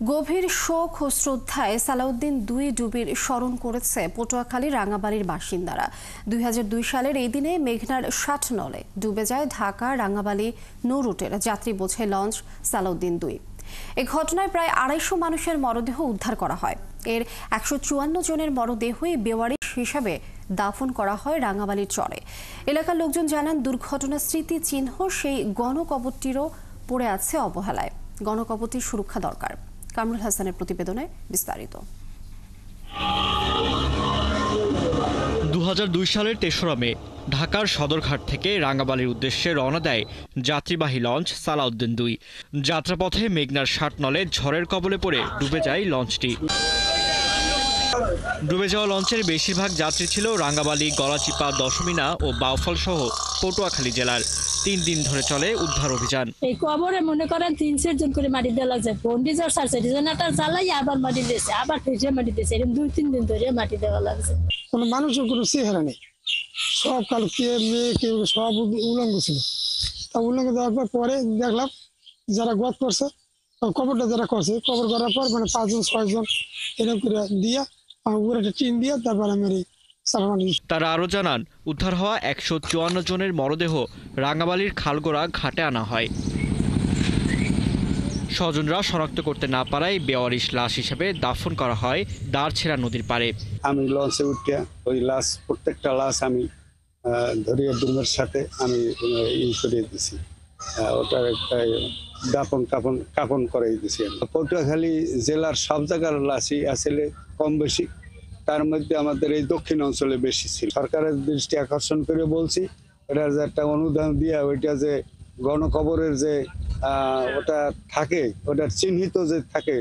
গভীর শোক ও শ্রদ্ধায় সালাউদ্দিন দুই ডুবির স্মরণ করেছে পটুয়াখালী রাঙ্গাবাড়ির বাসিন্দারা। ২০০২ সালের এই দিনে মেঘনার ৬০ নলে ডুবে যায় ঢাকা রাঙ্গাবালি নৌ রুটের যাত্রী বোঝাই লঞ্চ সালাউদ্দিন দুই। এ ঘটনায় প্রায় ২৫০ মানুষের মরদেহ উদ্ধার করা হয়। এর ১৫৪ জনের মরদেহই বেওয়ারিশ হিসাবে দাফন করা হয় রাঙ্গাবালির চরে। এলাকার লোকজন জানান, দুর্ঘটনার স্মৃতি চিহ্ন সেই গণকবরটিরও পড়ে আছে অবহেলায়। গণকবরটির সুরক্ষা দরকার। কামরুল হাসানের প্রতিবেদনে বিস্তারিত। ২০০২ সালের ৩রা মে ঢাকার সদরঘাট থেকে রাঙ্গাবালির উদ্দেশ্যে রওনা দেয় যাত্রীবাহী লঞ্চ সালাউদ্দিন দুই। যাত্রাপথে মেঘনার ৬০ নলে ঝড়ের কবলে পড়ে ডুবে যায় লঞ্চটি। ডুবে যাওয়া লঞ্চের বেশিরভাগ যাত্রী ছিল রাঙ্গাবালি, গলাচিপা, দশমিনা ও বাউফল সহ পটুয়াখালী জেলার। ৩ দিন ধরে চলে উদ্ধার অভিযান। এই কবরে মনে করেন ৩-৪ জন করে মাটি দেওয়া লাগছে। পন্ডিজার সারছে ডিজাইনারটা জ্বালাই আবার মাটি দিয়েছে, আবার ফেসে মাটি দিয়েছে। এরকম ২-৩ দিন ধরে মাটি দেওয়া লাগছে। কোনো মানুষের কোনো চেহারা নেই, সব কাল কে মেয়ে কেউ সব উলঙ্গ ছিল। তা উলঙ্গ দেওয়ার পরে দেখলাম যারা গত করছে, কবরটা যারা করছে, কবর করার পর মানে ৫ জন ৬ জন এরকম করে দিয়া উপরে একটা টিন দিয়ে তারপর আমি তারা আরও জানান, উদ্ধার হওয়া ১৫৪ জনের মরদেহ রাঙ্গাবালির খালগোড়া ঘাটে আনা হয়। স্বজনরা শনাক্ত করতে না পারায় বেওয়ারিশ লাশ হিসেবে দাফন করা হয় দাঁড়ছেড়া নদীর পাড়ে। আমি লঞ্চে উঠে ওই লাশ, প্রত্যেকটা লাশ আমি ধরিয়ে ডুমের সাথে আমি করিয়ে দিছি। ওটার একটা কাপন করাই দিছি। পটুয়াখালী জেলার সব জায়গার লাশই আসলে কম বেশি, তার মধ্যে আমাদের এই দক্ষিণ অঞ্চলে বেশি ছিল। সরকারের দৃষ্টি আকর্ষণ করে বলছি, এটার যে একটা অনুদান দিয়ে ওইটা যে গণকবরের যে ওটা থাকে, ওটার চিহ্নিত যে থাকে,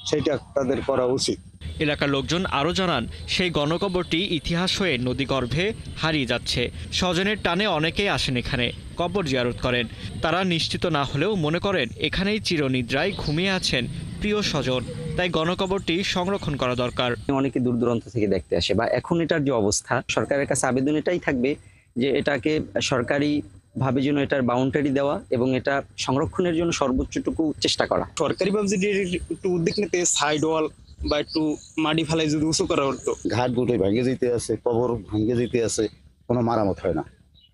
সেটা তাদের করা উচিত। এলাকার লোকজন আরও জানান, সেই গণকবরটি ইতিহাস হয়ে নদীগর্ভে হারিয়ে যাচ্ছে। স্বজনের টানে অনেকেই আসেন এখানে, কবর জিয়ারত করেন। তারা নিশ্চিত না হলেও মনে করেন এখানেই চিরনিদ্রায় ঘুমিয়ে আছেন প্রিয় স্বজন। তাই গণকবরটি সংরক্ষণ করা দরকার। অনেকে দূর দূরান্ত থেকে দেখতে আসে, বা এখন এটার যে অবস্থা, সরকারের কাছে আবেদন এটাই থাকবে যে এটাকে সরকারি ভাবে যেন এটার বাউন্ডারি দেওয়া এবং এটা সংরক্ষণের জন্য সর্বোচ্চটুকু চেষ্টা করা। সরকারিভাবে যদি একটু উদ্যোগ নিতে, সাইড ওয়াল বা একটু মাটি ফেলাই যদি উঁচু করা হতো। ঘাট গুটে ভেঙে যেতে আছে, কবর ভেঙে যেতে আছে, কোনো মারামত হয় না।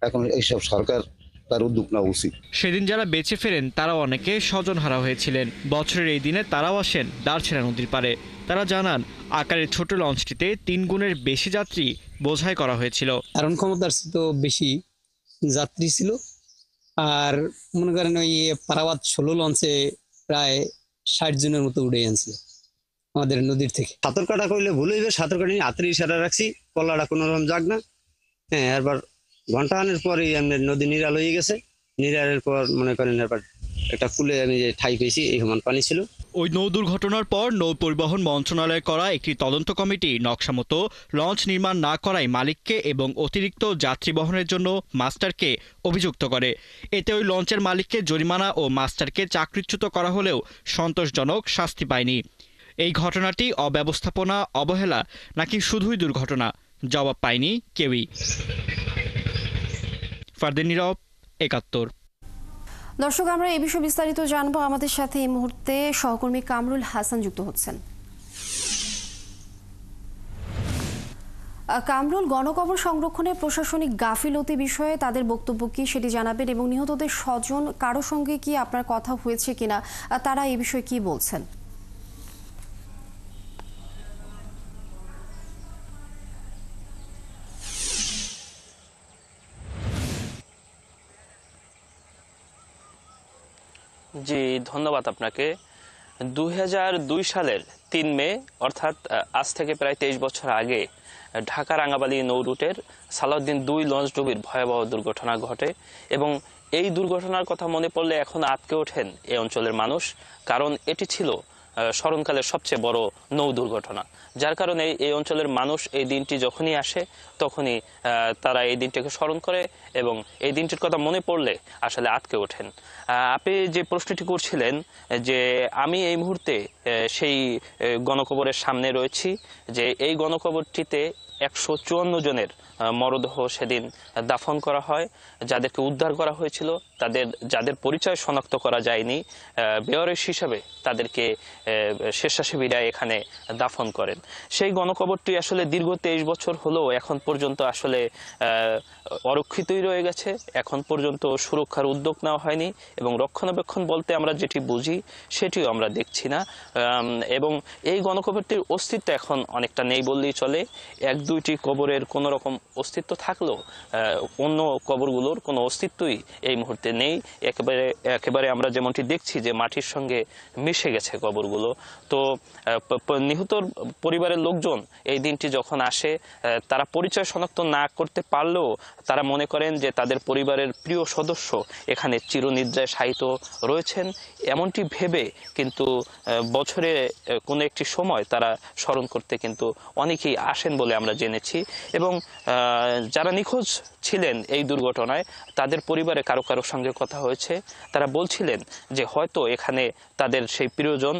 এখন এইসব সরকার তার উদ্যোগ নেওয়া উচিত। সেদিন যারা বেঁচে ফেরেন তারা অনেকে স্বজন হারা হয়েছিলেন। বছরের এই দিনে তারাও আসেন দাঁড়ছেড়া নদীর পাড়ে। তারা জানান, আকারের ছোট লঞ্চটিতে ৩ গুণের বেশি যাত্রী বোঝাই করা হয়েছিল। কারণ ক্ষমতার তো বেশি যাত্রী ছিল। আর মনে করেন ওই পারাবাদ ১৬ লঞ্চে প্রায় ৬০ জনের মতো উড়ে আনছিল আমাদের নদীর থেকে। সাঁতার কাটা করলে ভুল হইবে, সাঁতার কাটি হাতের ইশারা রাখছি, কল্লাটা কোনো রকম যাক না। হ্যাঁ, এবার ঘন্টা আনের পরে নদী নিরাল হয়ে গেছে। নিরালের পর মনে করেন এবার একটা কুলে আমি যে ঠাই পেয়েছি, এই সমান পানি ছিল। ওই নৌ দুর্ঘটনার পর নৌ পরিবহন মন্ত্রণালয় করা একটি তদন্ত কমিটি নকশামতো লঞ্চ নির্মাণ না করায় মালিককে এবং অতিরিক্ত যাত্রী বহনের জন্য মাস্টারকে অভিযুক্ত করে। এতে ওই লঞ্চের মালিককে জরিমানা ও মাস্টারকে চাকরিচ্যুত করা হলেও সন্তোষজনক শাস্তি পায়নি। এই ঘটনাটি অব্যবস্থাপনা, অবহেলা নাকি শুধুই দুর্ঘটনা, জবাব পায়নি কেউই। ফারদিন নীরব, ৭১। দর্শক, আমরা এই বিষয়ে বিস্তারিত জানবো। আমাদের সাথে এই মুহূর্তে সহকর্মী কামরুল হাসান যুক্ত হচ্ছেন। কামরুল, গণকবর সংরক্ষণে প্রশাসনিক গাফিলতি বিষয়ে তাদের বক্তব্য কি সেটি জানাবেন, এবং নিহতদের স্বজন কারো সঙ্গে কি আপনার কথা হয়েছে কিনা, তারা এই বিষয়ে কি বলছেন? জি, ধন্যবাদ আপনাকে। ২০০২ সালের ৩ মে, অর্থাৎ আজ থেকে প্রায় ২৩ বছর আগে, ঢাকা রাঙ্গাবালি নৌ রুটের সালাউদ্দিন দুই লঞ্চ ডুবির ভয়াবহ দুর্ঘটনা ঘটে। এবং এই দুর্ঘটনার কথা মনে পড়লে এখন আঁতকে ওঠেন এই অঞ্চলের মানুষ, কারণ এটি ছিল স্মরণকালের সবচেয়ে বড় নৌ দুর্ঘটনা। যার কারণে এই অঞ্চলের মানুষ এই দিনটি যখনই আসে তখনই তারা এই দিনটিকে স্মরণ করে এবং এই দিনটির কথা মনে পড়লে আসলে আঁতকে ওঠেন। আপনি যে প্রশ্নটি করছিলেন, যে আমি এই মুহূর্তে সেই গণকবরের সামনে রয়েছি, যে এই গণকবরটিতে 154 জনের মরদেহ সেদিন দাফন করা হয়। যাদেরকে উদ্ধার করা হয়েছিল যাদের পরিচয় শনাক্ত করা যায়নি বেওয়ারিশ হিসাবে তাদেরকে স্বেচ্ছাসেবীরা এখানে দাফন করেন। সেই গণকবরটি আসলে দীর্ঘ 23 বছর হলেও এখন পর্যন্ত আসলে অরক্ষিতই রয়ে গেছে। এখন পর্যন্ত সুরক্ষার উদ্যোগ নেওয়া হয়নি এবং রক্ষণাবেক্ষণ বলতে আমরা যেটি বুঝি সেটিও আমরা দেখছি না। এবং এই গণকবরটির অস্তিত্ব এখন অনেকটা নেই বললেই চলে। 1-2টি কবরের কোনো রকম অস্তিত্ব থাকলেও অন্য কবরগুলোর কোনো অস্তিত্বই এই মুহূর্তে নেই। একেবারে আমরা যেমনটি দেখছি যে মাটির সঙ্গে মিশে গেছে কবরগুলো। তো নিহতর পরিবারের লোকজন এই দিনটি যখন আসে তারা পরিচয় শনাক্ত না করতে পারলেও তারা মনে করেন যে তাদের পরিবারের প্রিয় সদস্য এখানে চিরনিদ্রায় শায়িত রয়েছেন, এমনটি ভেবে কিন্তু বছরে কোনো একটি সময় তারা স্মরণ করতে কিন্তু অনেকেই আসেন বলে আমরা জেনেছি। এবং যারা নিখোঁজ ছিলেন এই দুর্ঘটনায় তাদের পরিবারে কারো কারো সঙ্গে কথা হয়েছে। তারা বলছিলেন যে হয়তো এখানে তাদের সেই প্রিয়জন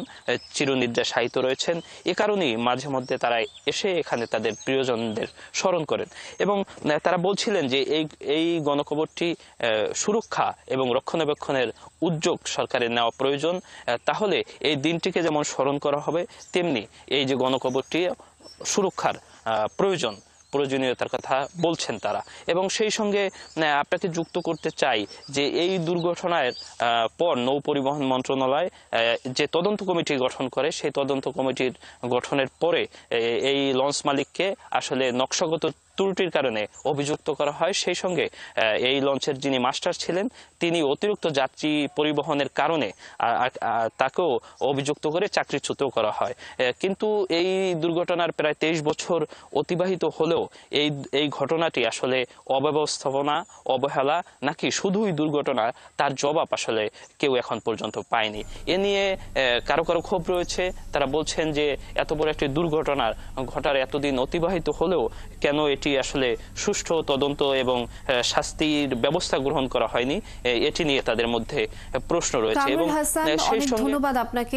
চিরনিদ্রায় শায়িত রয়েছেন, এ কারণেই মাঝে মধ্যে তারা এসে এখানে তাদের প্রিয়জনদের স্মরণ করেন। এবং তারা বলছিলেন যে এই গণকবরটি সুরক্ষা এবং রক্ষণাবেক্ষণের উদ্যোগ সরকারের নেওয়া প্রয়োজন। তাহলে এই দিনটিকে যেমন স্মরণ করা হবে তেমনি এই যে গণকবরটি সুরক্ষার প্রয়োজনীয়তার কথা বলছেন তারা। এবং সেই সঙ্গে আপনাকে যুক্ত করতে চাই যে এই দুর্ঘটনার পর নৌ পরিবহন মন্ত্রণালয় যে তদন্ত কমিটি গঠন করে সেই তদন্ত কমিটির গঠনের পরে এই লঞ্চ মালিককে আসলে নকশাগত ত্রুটির কারণে অভিযুক্ত করা হয়। সেই সঙ্গে এই লঞ্চের যিনি মাস্টার ছিলেন তিনি অতিরিক্ত যাত্রী পরিবহনের কারণে তাকেও অভিযুক্ত করে চাকরিচ্যুতও করা হয়। কিন্তু এই দুর্ঘটনার প্রায় 23 বছর অতিবাহিত হলেও এই ঘটনাটি আসলে অব্যবস্থাপনা, অবহেলা নাকি শুধুই দুর্ঘটনা তার জবাব আসলে কেউ এখন পর্যন্ত পায়নি। এ নিয়ে কারো কারো ক্ষোভ রয়েছে। তারা বলছেন যে এত বড় একটি দুর্ঘটনার ঘটার এতদিন অতিবাহিত হলেও কেন এটি আসলে সুষ্ঠু তদন্ত এবং শাস্তির ব্যবস্থা গ্রহণ করা হয়নি, এটি নিয়ে তাদের মধ্যে প্রশ্ন রয়েছে। এবং ধন্যবাদ আপনাকে।